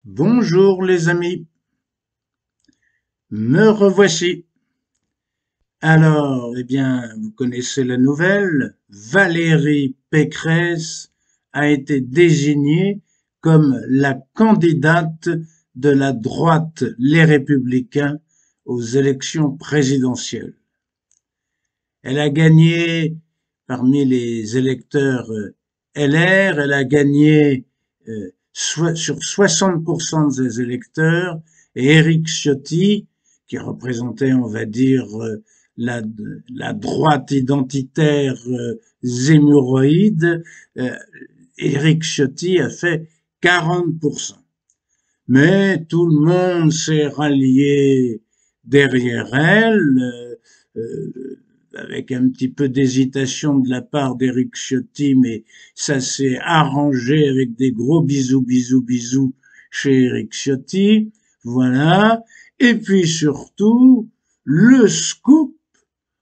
Bonjour les amis, me revoici. Alors, vous connaissez la nouvelle, Valérie Pécresse a été désignée comme la candidate de la droite Les Républicains aux élections présidentielles. Elle a gagné parmi les électeurs LR, elle a gagné sur 60% des électeurs, et Éric Ciotti, qui représentait, on va dire, la, la droite identitaire zémuroïde, euh, Éric Ciotti a fait 40%. Mais tout le monde s'est rallié derrière elle, avec un petit peu d'hésitation de la part d'Éric Ciotti, mais ça s'est arrangé avec des gros bisous, bisous, bisous chez Éric Ciotti. Voilà. Et puis surtout, le scoop,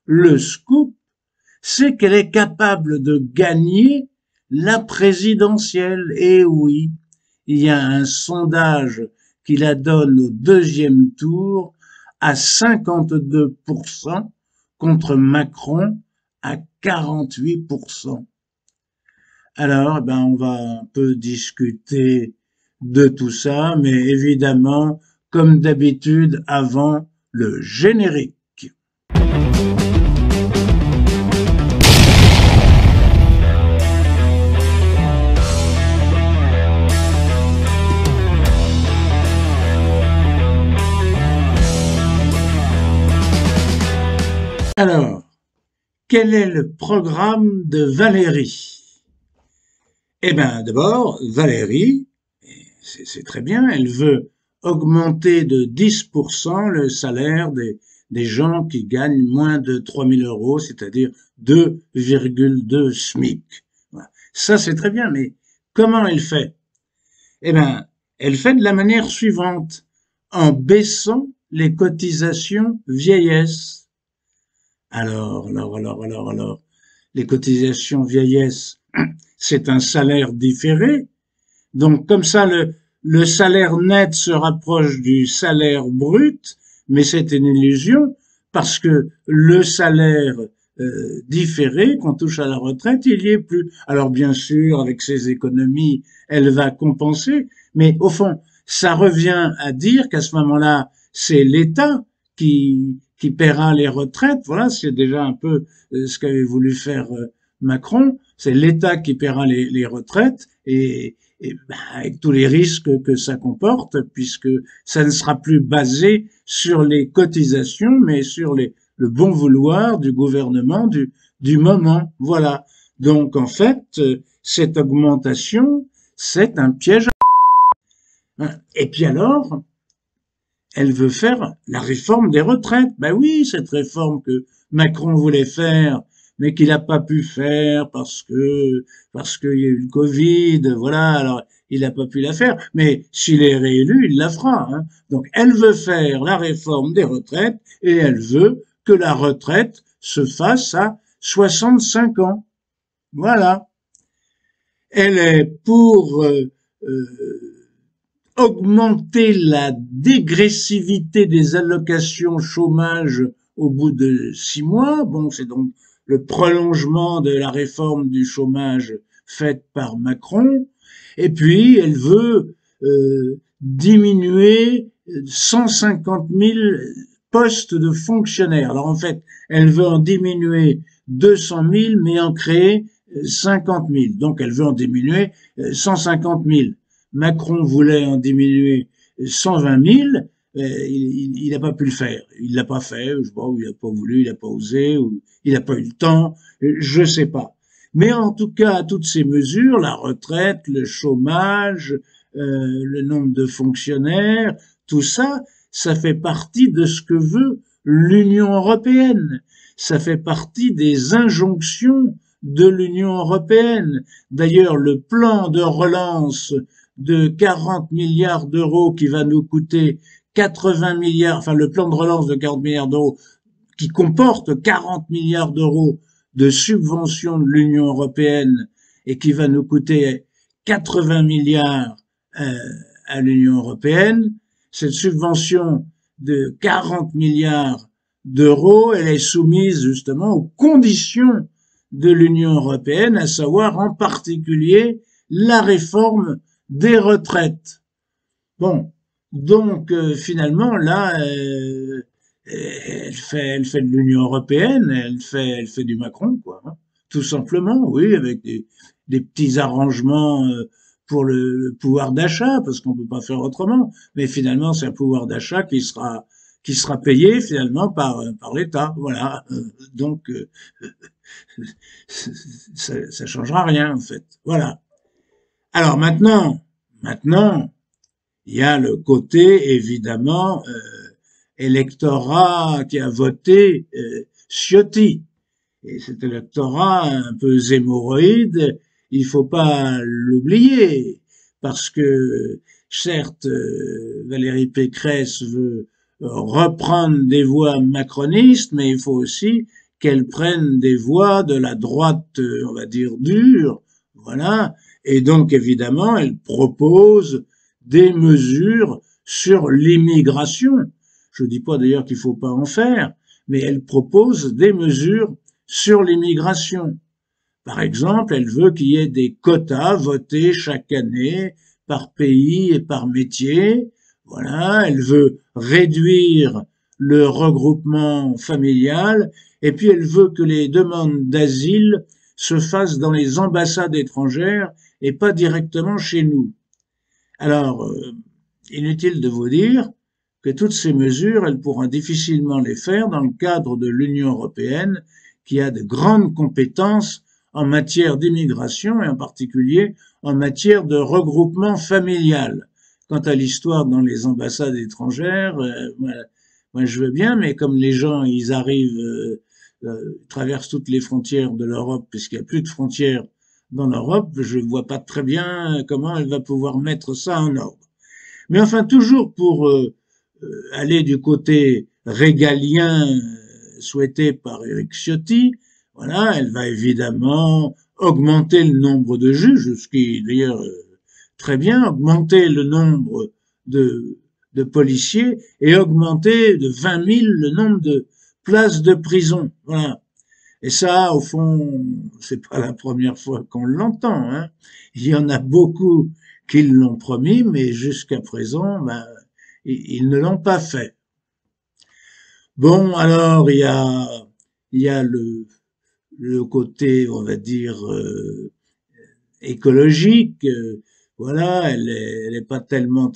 le scoop, c'est qu'elle est capable de gagner la présidentielle. Et oui, il y a un sondage qui la donne au deuxième tour à 52% contre Macron à 48%. Alors, on va un peu discuter de tout ça, mais évidemment, comme d'habitude, avant le générique. Alors, quel est le programme de Valérie? D'abord, Valérie, c'est très bien, elle veut augmenter de 10% le salaire des gens qui gagnent moins de 3000 euros, c'est-à-dire 2,2 SMIC. Voilà. Ça, c'est très bien, mais comment elle fait? Elle fait de la manière suivante, en baissant les cotisations vieillesse. Alors, les cotisations vieillesse, c'est un salaire différé. Donc, comme ça, le salaire net se rapproche du salaire brut, mais c'est une illusion parce que le salaire différé qu'on touche à la retraite, il y est plus. Alors, bien sûr, avec ses économies, elle va compenser, mais au fond, ça revient à dire qu'à ce moment-là, c'est l'État qui paiera les retraites. Voilà, c'est déjà un peu ce qu'avait voulu faire Macron. C'est l'État qui paiera les retraites avec tous les risques que ça comporte, puisque ça ne sera plus basé sur les cotisations, mais sur le bon vouloir du gouvernement du moment. Voilà. Donc, en fait, cette augmentation, c'est un piège. Et puis alors, elle veut faire la réforme des retraites. Ben oui, cette réforme que Macron voulait faire, mais qu'il n'a pas pu faire parce qu'il y a eu le Covid, voilà, alors il n'a pas pu la faire. Mais s'il est réélu, il la fera. Hein. Donc elle veut faire la réforme des retraites et elle veut que la retraite se fasse à 65 ans. Voilà. Elle est pour augmenter la dégressivité des allocations chômage au bout de 6 mois. Bon, c'est donc le prolongement de la réforme du chômage faite par Macron. Et puis, elle veut diminuer 150 000 postes de fonctionnaires. Alors en fait, elle veut en diminuer 200 000, mais en créer 50 000. Donc elle veut en diminuer 150 000. Macron voulait en diminuer 120 000, il n'a pas pu le faire. Il l'a pas fait, je sais pas, ou il n'a pas voulu, il n'a pas osé, ou il n'a pas eu le temps, je sais pas. Mais en tout cas, toutes ces mesures, la retraite, le chômage, le nombre de fonctionnaires, tout ça, ça fait partie de ce que veut l'Union européenne. Ça fait partie des injonctions de l'Union européenne. D'ailleurs, le plan de relance de 40 milliards d'euros qui va nous coûter 80 milliards, enfin le plan de relance de 40 milliards d'euros qui comporte 40 milliards d'euros de subventions de l'Union européenne et qui va nous coûter 80 milliards à l'Union européenne. Cette subvention de 40 milliards d'euros, elle est soumise justement aux conditions de l'Union européenne, à savoir en particulier la réforme des retraites. Bon, donc finalement là, elle fait de l'Union européenne, elle fait du Macron, quoi, hein. Tout simplement, oui, avec des petits arrangements pour le pouvoir d'achat, parce qu'on peut pas faire autrement. Mais finalement, c'est un pouvoir d'achat qui sera payé finalement par l'État, voilà. Donc ça changera rien en fait, voilà. Alors maintenant, il y a le côté évidemment électorat qui a voté Ciotti. Et cet électorat un peu zémoroïde, il faut pas l'oublier, parce que certes, Valérie Pécresse veut reprendre des voix macronistes, mais il faut aussi qu'elle prenne des voix de la droite, on va dire, dure, voilà. Et donc, évidemment, elle propose des mesures sur l'immigration. Je dis pas d'ailleurs qu'il faut pas en faire, mais elle propose des mesures sur l'immigration. Par exemple, elle veut qu'il y ait des quotas votés chaque année par pays et par métier. Voilà, elle veut réduire le regroupement familial et puis elle veut que les demandes d'asile se fassent dans les ambassades étrangères et pas directement chez nous. Alors, inutile de vous dire que toutes ces mesures, elle pourra difficilement les faire dans le cadre de l'Union européenne, qui a de grandes compétences en matière d'immigration et en particulier en matière de regroupement familial. Quant à l'histoire dans les ambassades étrangères, moi je veux bien, mais comme les gens, ils arrivent, traversent toutes les frontières de l'Europe, puisqu'il n'y a plus de frontières dans l'Europe, je ne vois pas très bien comment elle va pouvoir mettre ça en ordre. Mais enfin, toujours pour aller du côté régalien souhaité par Éric Ciotti, voilà, elle va évidemment augmenter le nombre de juges, ce qui est d'ailleurs très bien, augmenter le nombre de policiers et augmenter de 20 000 le nombre de places de prison. Voilà. Et ça, au fond, c'est pas la première fois qu'on l'entend, hein. Il y en a beaucoup qui l'ont promis, mais jusqu'à présent, ben, ils ne l'ont pas fait. Bon, alors il y a le côté, on va dire, écologique. Voilà, elle est pas tellement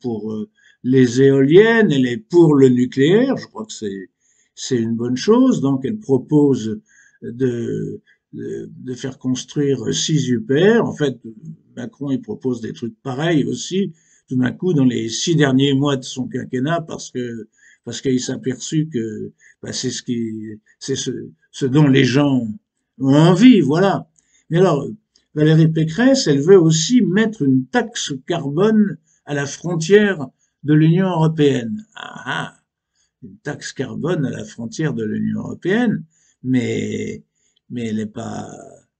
pour les éoliennes, elle est pour le nucléaire. Je crois que c'est une bonne chose. Donc, elle propose de de faire construire 6 UPR. En fait, Macron, il propose des trucs pareils aussi, tout d'un coup, dans les 6 derniers mois de son quinquennat, parce qu'il s'est aperçu que bah, c'est ce dont les gens ont envie, voilà. Mais alors, Valérie Pécresse, elle veut aussi mettre une taxe carbone à la frontière de l'Union européenne. Ah, ah, une taxe carbone à la frontière de l'Union européenne, mais elle n'est pas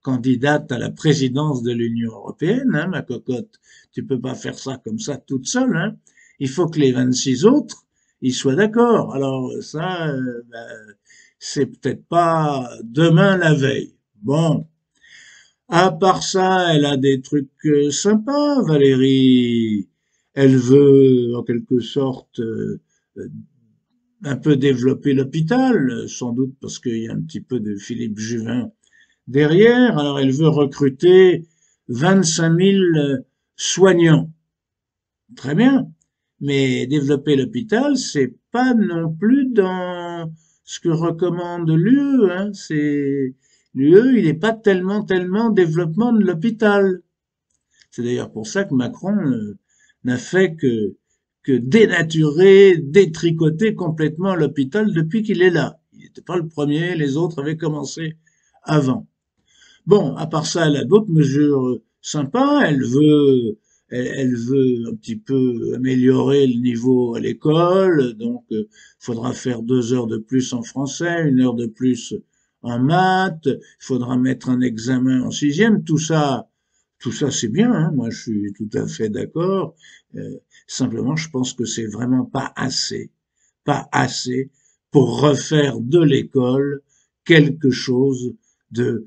candidate à la présidence de l'Union européenne, hein, ma cocotte. Tu peux pas faire ça comme ça toute seule, hein. Il faut que les 26 autres, ils soient d'accord. Alors ça, c'est peut-être pas demain la veille. Bon. À part ça, elle a des trucs sympas, Valérie. Elle veut, en quelque sorte, un peu développer l'hôpital, sans doute parce qu'il y a un petit peu de Philippe Juvin derrière. Alors, elle veut recruter 25 000 soignants. Très bien. Mais développer l'hôpital, c'est pas non plus dans ce que recommande l'UE, hein. L'UE, il n'est pas tellement développement de l'hôpital. C'est d'ailleurs pour ça que Macron n'a fait que dénaturer, détricoter complètement l'hôpital depuis qu'il est là. Il n'était pas le premier, les autres avaient commencé avant. Bon, à part ça, elle a d'autres mesures sympas. Elle veut un petit peu améliorer le niveau à l'école. Donc, il faudra faire 2 heures de plus en français, 1 heure de plus en maths. Il faudra mettre un examen en 6e. Tout tout ça c'est bien, hein, moi je suis tout à fait d'accord. Simplement, je pense que c'est vraiment pas assez pour refaire de l'école quelque chose de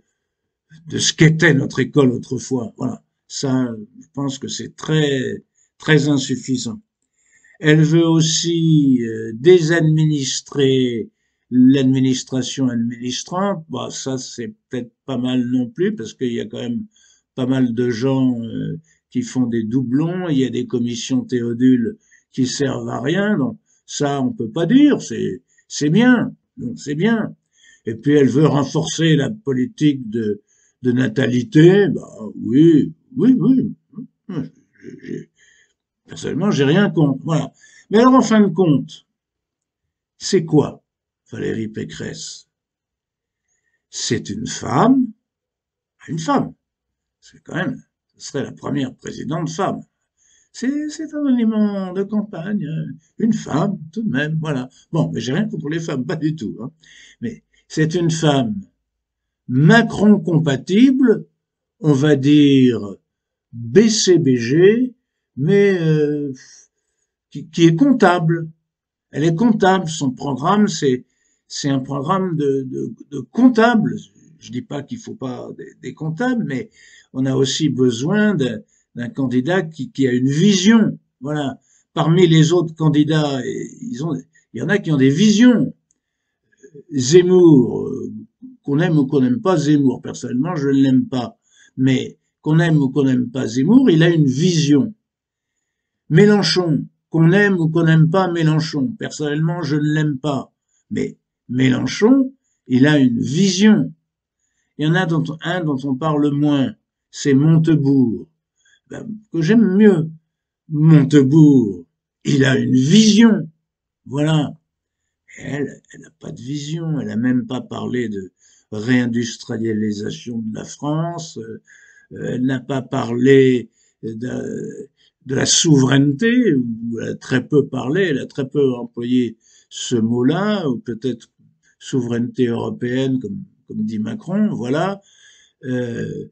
ce qu'était notre école autrefois. Voilà, ça, je pense que c'est très insuffisant. Elle veut aussi désadministrer l'administration administrante. Bah, ça, c'est peut-être pas mal non plus, parce qu'il y a quand même pas mal de gens qui font des doublons. Il y a des commissions Théodule qui servent à rien. Donc ça, on peut pas dire. C'est bien, c'est bien. Et puis elle veut renforcer la politique de natalité. Bah oui, oui, oui. Personnellement, j'ai rien contre. Voilà. Mais alors, en fin de compte, c'est quoi Valérie Pécresse? C'est une femme. C'est quand même, ce serait la première présidente femme. C'est un élément de campagne, une femme, tout de même, voilà. Bon, mais j'ai rien contre les femmes, pas du tout. Hein. Mais c'est une femme Macron compatible, on va dire BCBG, mais qui est comptable. Elle est comptable. Son programme, c'est un programme de comptable. Je dis pas qu'il faut pas des comptables, mais on a aussi besoin d'un candidat qui a une vision. Voilà. Parmi les autres candidats, il y en a qui ont des visions. Zemmour, qu'on aime ou qu'on n'aime pas Zemmour, personnellement, je ne l'aime pas. Mais qu'on aime ou qu'on n'aime pas Zemmour, il a une vision. Mélenchon, qu'on aime ou qu'on n'aime pas Mélenchon, personnellement, je ne l'aime pas. Mais Mélenchon, il a une vision. Il y en a un dont on parle moins, c'est Montebourg, que j'aime mieux. Montebourg, il a une vision. Voilà. Elle n'a pas de vision. Elle n'a même pas parlé de réindustrialisation de la France. Elle n'a pas parlé de la souveraineté, ou elle a très peu parlé, elle a très peu employé ce mot-là, ou peut-être souveraineté européenne, comme dit Macron, voilà. Elle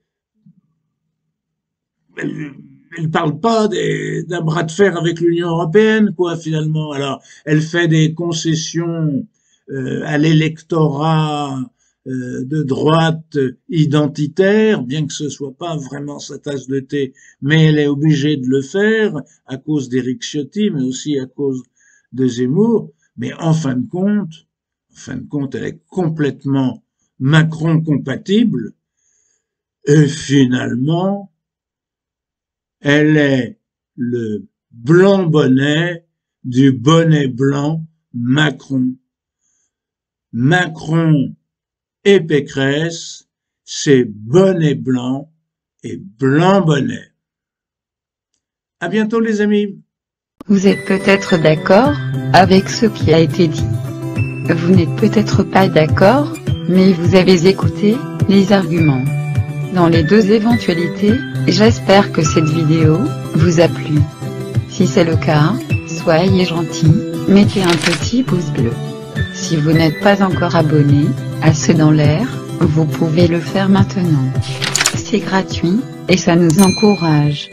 parle pas d'un bras de fer avec l'Union européenne, quoi, finalement. Alors, elle fait des concessions à l'électorat de droite identitaire, bien que ce soit pas vraiment sa tasse de thé, mais elle est obligée de le faire à cause d'Éric Ciotti, mais aussi à cause de Zemmour. Mais en fin de compte, elle est complètement Macron compatible. Et finalement, elle est le blanc bonnet du bonnet blanc Macron. Macron et Pécresse, c'est bonnet blanc et blanc bonnet. À bientôt les amis. Vous êtes peut-être d'accord avec ce qui a été dit. Vous n'êtes peut-être pas d'accord, mais vous avez écouté les arguments. Dans les deux éventualités, j'espère que cette vidéo vous a plu. Si c'est le cas, soyez gentil, mettez un petit pouce bleu. Si vous n'êtes pas encore abonné à C'est dans l'air, vous pouvez le faire maintenant. C'est gratuit, et ça nous encourage.